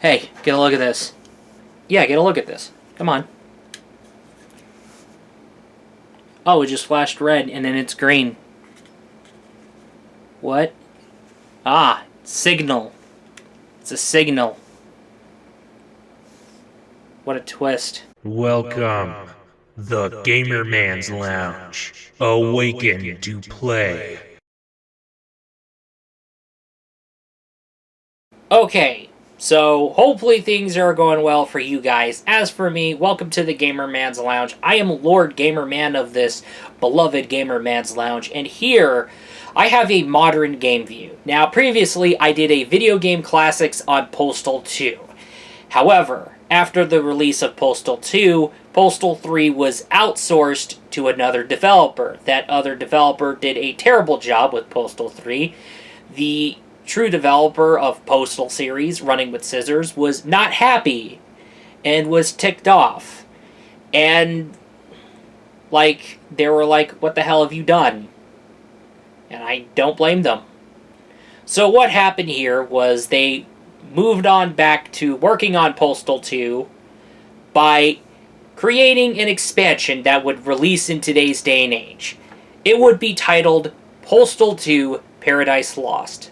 Hey, get a look at this. Yeah, get a look at this. Come on. Oh, it just flashed red and then it's green. What? Ah, signal. It's a signal. What a twist. Welcome, the Gamer Man's Lounge. Awaken to play. Okay, so hopefully things are going well for you guys. As for me, welcome to the Gamer Man's Lounge. I am Lord Gamer Man of this beloved Gamer Man's Lounge, and here I have a modern game view. Now, previously I did a video game classics on Postal 2. However, after the release of Postal 2, Postal 3 was outsourced to another developer. That other developer did a terrible job with Postal 3. The true developer of Postal series, Running with Scissors, was not happy and was ticked off. And, they were like, what the hell have you done? And I don't blame them. So what happened here was they moved on back to working on Postal 2 by creating an expansion that would release in today's day and age. It would be titled Postal 2 Paradise Lost.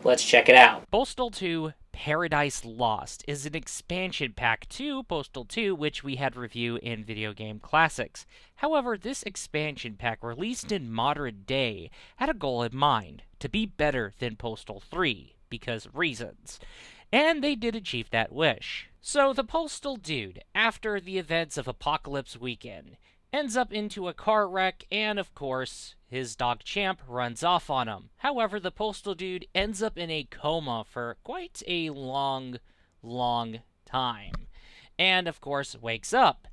Let's check it out. Postal 2 Paradise Lost is an expansion pack to Postal 2, which we had review in Video Game Classics. However, this expansion pack, released in modern day, had a goal in mind: to be better than Postal 3, because reasons. And they did achieve that wish. So the Postal dude, after the events of Apocalypse Weekend, ends up into a car wreck, and of course, his dog Champ runs off on him. However, the Postal dude ends up in a coma for quite a long time. And of course, wakes up.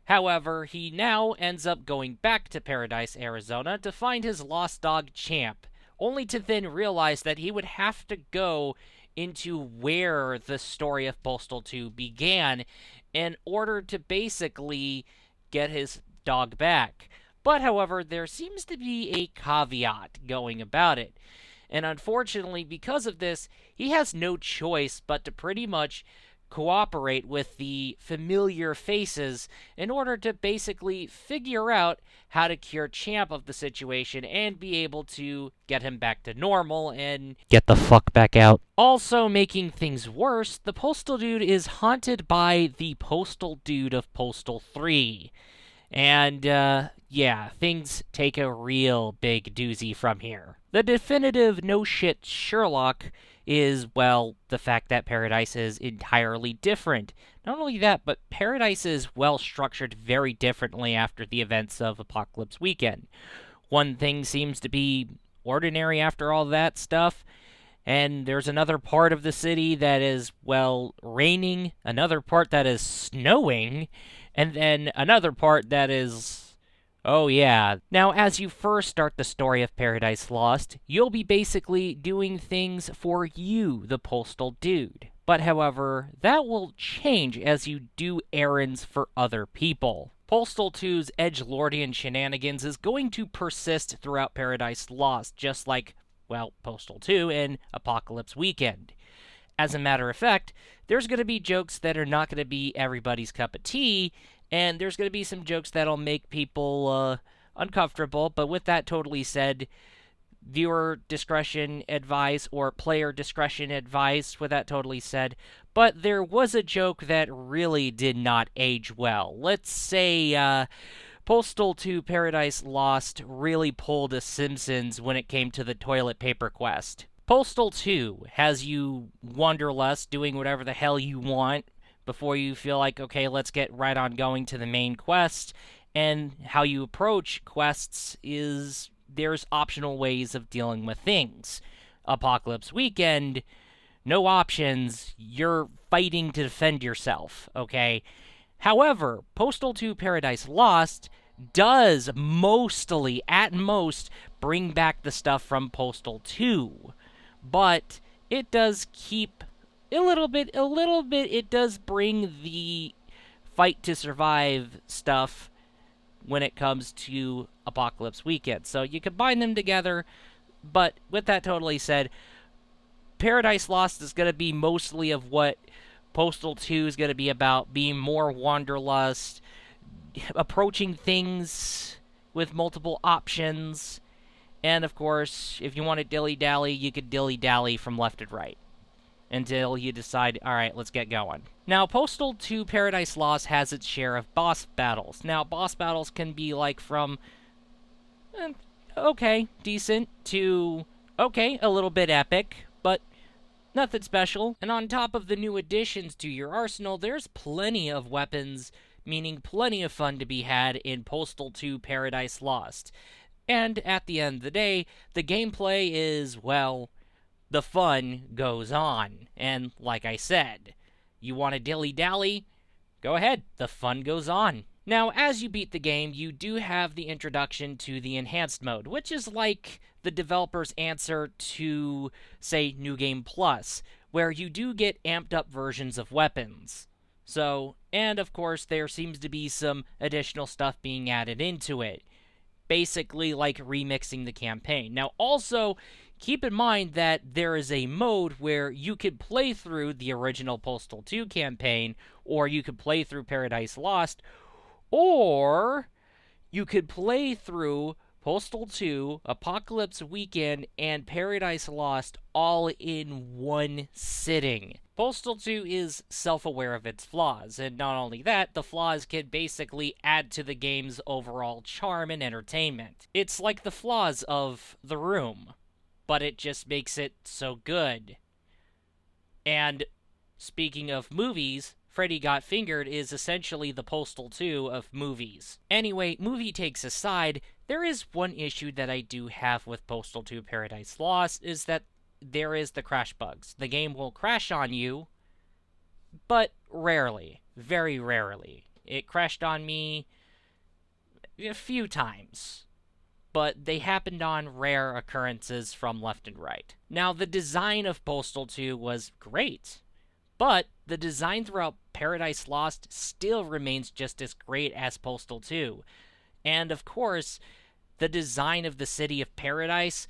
However, he now ends up going back to Paradise, Arizona to find his lost dog Champ, only to then realize that he would have to go into where the story of Postal 2 began in order to basically get his dog back. But, however, there seems to be a caveat going about it. And unfortunately, because of this, he has no choice but to pretty much cooperate with the familiar faces in order to basically figure out how to cure Champ of the situation and be able to get him back to normal and get the fuck back out. Also making things worse, the Postal dude is haunted by the Postal dude of Postal 3. And, yeah, things take a real big doozy from here. The definitive no-shit Sherlock is, well, the fact that Paradise is entirely different. Not only that, but Paradise is well-structured very differently after the events of Apocalypse Weekend. One thing seems to be ordinary after all that stuff, and there's another part of the city that is, well, raining, another part that is snowing, and then another part that is, oh yeah. Now, as you first start the story of Paradise Lost, you'll be basically doing things for you, the Postal dude. But however, that will change as you do errands for other people. Postal 2's edgelordian shenanigans is going to persist throughout Paradise Lost, just like, well, Postal 2 and Apocalypse Weekend. As a matter of fact, there's going to be jokes that are not going to be everybody's cup of tea, and there's going to be some jokes that'll make people uncomfortable, but with that totally said, viewer discretion advice or player discretion advice, with that totally said. But there was a joke that really did not age well. Let's say, Postal 2 Paradise Lost really pulled a Simpsons when it came to the toilet paper quest. Postal 2 has you wanderlust, doing whatever the hell you want before you feel like, okay, let's get right on going to the main quest. And how you approach quests is there's optional ways of dealing with things. Apocalypse Weekend, no options, you're fighting to defend yourself, okay? However, Postal 2 Paradise Lost does mostly, at most, bring back the stuff from Postal 2. But it does keep a little bit, it does bring the fight to survive stuff when it comes to Apocalypse Weekend. So you combine them together, but with that totally said, Paradise Lost is going to be mostly of what Postal 2 is going to be about, being more wanderlust, approaching things with multiple options, and of course, if you want to dilly-dally, you could dilly-dally from left and right until you decide, alright, let's get going. Now, Postal 2 Paradise Lost has its share of boss battles. Now, boss battles can be like from, okay, decent, to, okay, a little bit epic, but nothing special. And on top of the new additions to your arsenal, there's plenty of weapons, meaning plenty of fun to be had in Postal 2 Paradise Lost. And at the end of the day, the gameplay is, well, the fun goes on. And like I said, you want to dilly-dally? Go ahead, the fun goes on. Now, as you beat the game, you do have the introduction to the Enhanced mode, which is like the developer's answer to, say, New Game Plus, where you do get amped up versions of weapons. So, and of course, there seems to be some additional stuff being added into it. Basically like remixing the campaign. Now, also, keep in mind that there is a mode where you could play through the original Postal 2 campaign, or you could play through Paradise Lost, or you could play through Postal 2, Apocalypse Weekend, and Paradise Lost all in one sitting. Postal 2 is self-aware of its flaws, and not only that, the flaws can basically add to the game's overall charm and entertainment. It's like the flaws of The Room, but it just makes it so good. And speaking of movies, Freddy Got Fingered is essentially the Postal 2 of movies. Anyway, movie takes aside, there is one issue that I do have with Postal 2 Paradise Lost, is that there is the crash bugs. The game will crash on you, but rarely. Very rarely. It crashed on me a few times, but they happened on rare occurrences from left and right. Now, the design of Postal 2 was great, but the design throughout Paradise Lost still remains just as great as Postal 2. And of course, the design of the city of Paradise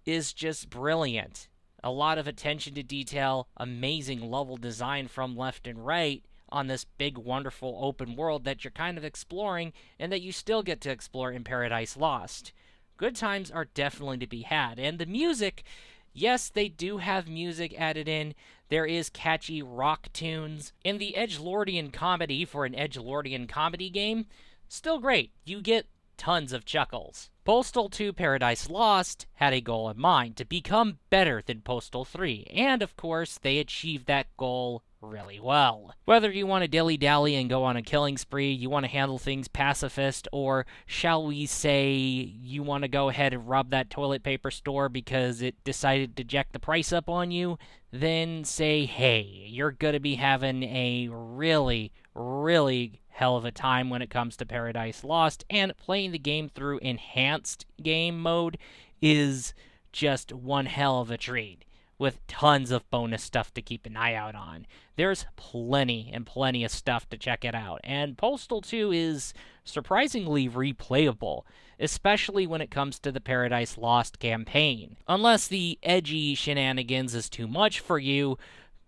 is just brilliant. A lot of attention to detail, amazing level design from left and right on this big, wonderful open world that you're kind of exploring and that you still get to explore in Paradise Lost. Good times are definitely to be had. And the music, yes, they do have music added in. There is catchy rock tunes. And the edgelordian comedy for an edgelordian comedy game, still great. You get tons of chuckles. Postal 2 Paradise Lost had a goal in mind, to become better than Postal 3, and of course, they achieved that goal really well. Whether you want to dilly-dally and go on a killing spree, you want to handle things pacifist, or shall we say you want to go ahead and rob that toilet paper store because it decided to jack the price up on you, then say, hey, you're going to be having a really, really hell of a time when it comes to Paradise Lost, and playing the game through Enhanced Game Mode is just one hell of a treat, with tons of bonus stuff to keep an eye out on. There's plenty and plenty of stuff to check it out, and Postal 2 is surprisingly replayable, especially when it comes to the Paradise Lost campaign. Unless the edgy shenanigans is too much for you,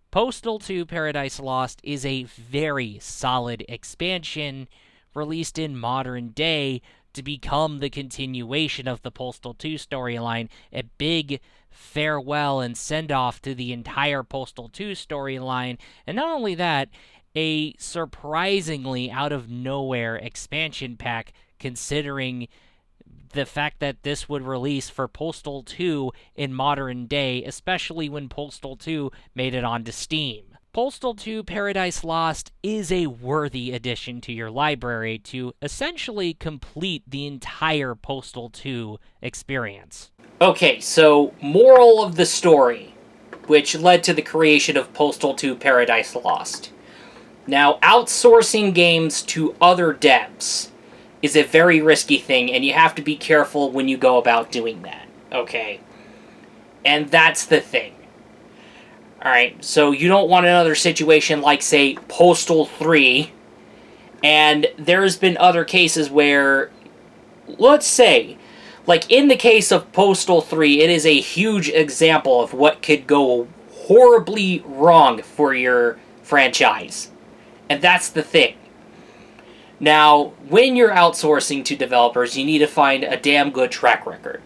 Postal 2 Paradise Lost is a very solid expansion released in modern day to become the continuation of the Postal 2 storyline, a big farewell and send-off to the entire Postal 2 storyline, and not only that, a surprisingly out-of-nowhere expansion pack considering the fact that this would release for Postal 2 in modern day, especially when Postal 2 made it onto Steam. Postal 2 Paradise Lost is a worthy addition to your library to essentially complete the entire Postal 2 experience. Okay, so moral of the story, which led to the creation of Postal 2 Paradise Lost. Now, outsourcing games to other devs is a very risky thing, and you have to be careful when you go about doing that, okay? And that's the thing. Alright, so you don't want another situation like, say, Postal 3, and there's been other cases where, let's say, like in the case of Postal 3, it is a huge example of what could go horribly wrong for your franchise. And that's the thing. Now, when you're outsourcing to developers, you need to find a damn good track record.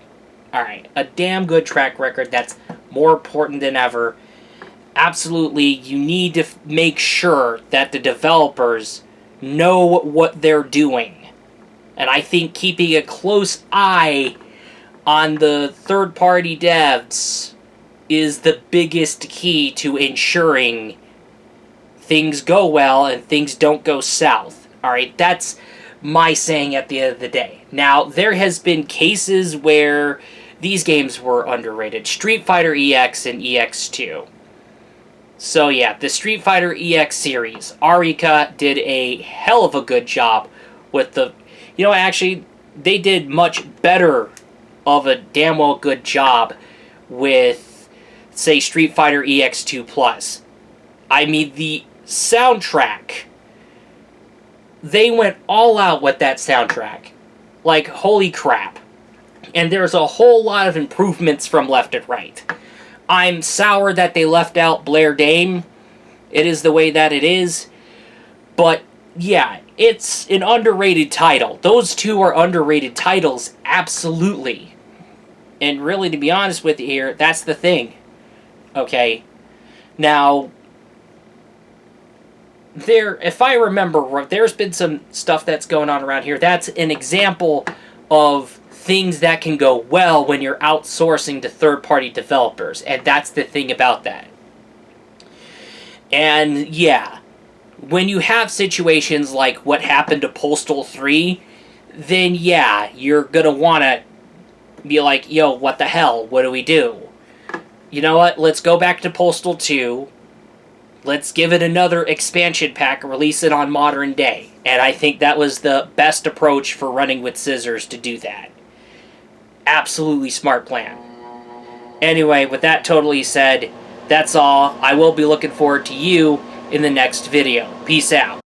Alright, a damn good track record. That's more important than ever. Absolutely, you need to make sure that the developers know what they're doing. And I think keeping a close eye on the third-party devs is the biggest key to ensuring things go well and things don't go south. Alright, that's my saying at the end of the day. Now, there has been cases where these games were underrated. Street Fighter EX and EX2. So yeah, the Street Fighter EX series, Arika did a hell of a good job with the... actually, they did much better of a damn well good job with, say, Street Fighter EX2 Plus. I mean, the soundtrack, they went all out with that soundtrack. Like, holy crap. And there's a whole lot of improvements from left and right. I'm sour that they left out Blair Dame. It is the way that it is. But, yeah, it's an underrated title. Those two are underrated titles, absolutely. And really, to be honest with you here, that's the thing. Okay? Now, if I remember, there's been some stuff that's going on around here. That's an example of things that can go well when you're outsourcing to third-party developers. And that's the thing about that. And, yeah, when you have situations like what happened to Postal 3, then, yeah, you're going to want to be like, yo, what the hell? What do we do? You know what? Let's go back to Postal 2. Let's give it another expansion pack, release it on modern day. And I think that was the best approach for running with scissors to do that. Absolutely smart plan. Anyway, with that totally said, that's all. I will be looking forward to you in the next video. Peace out.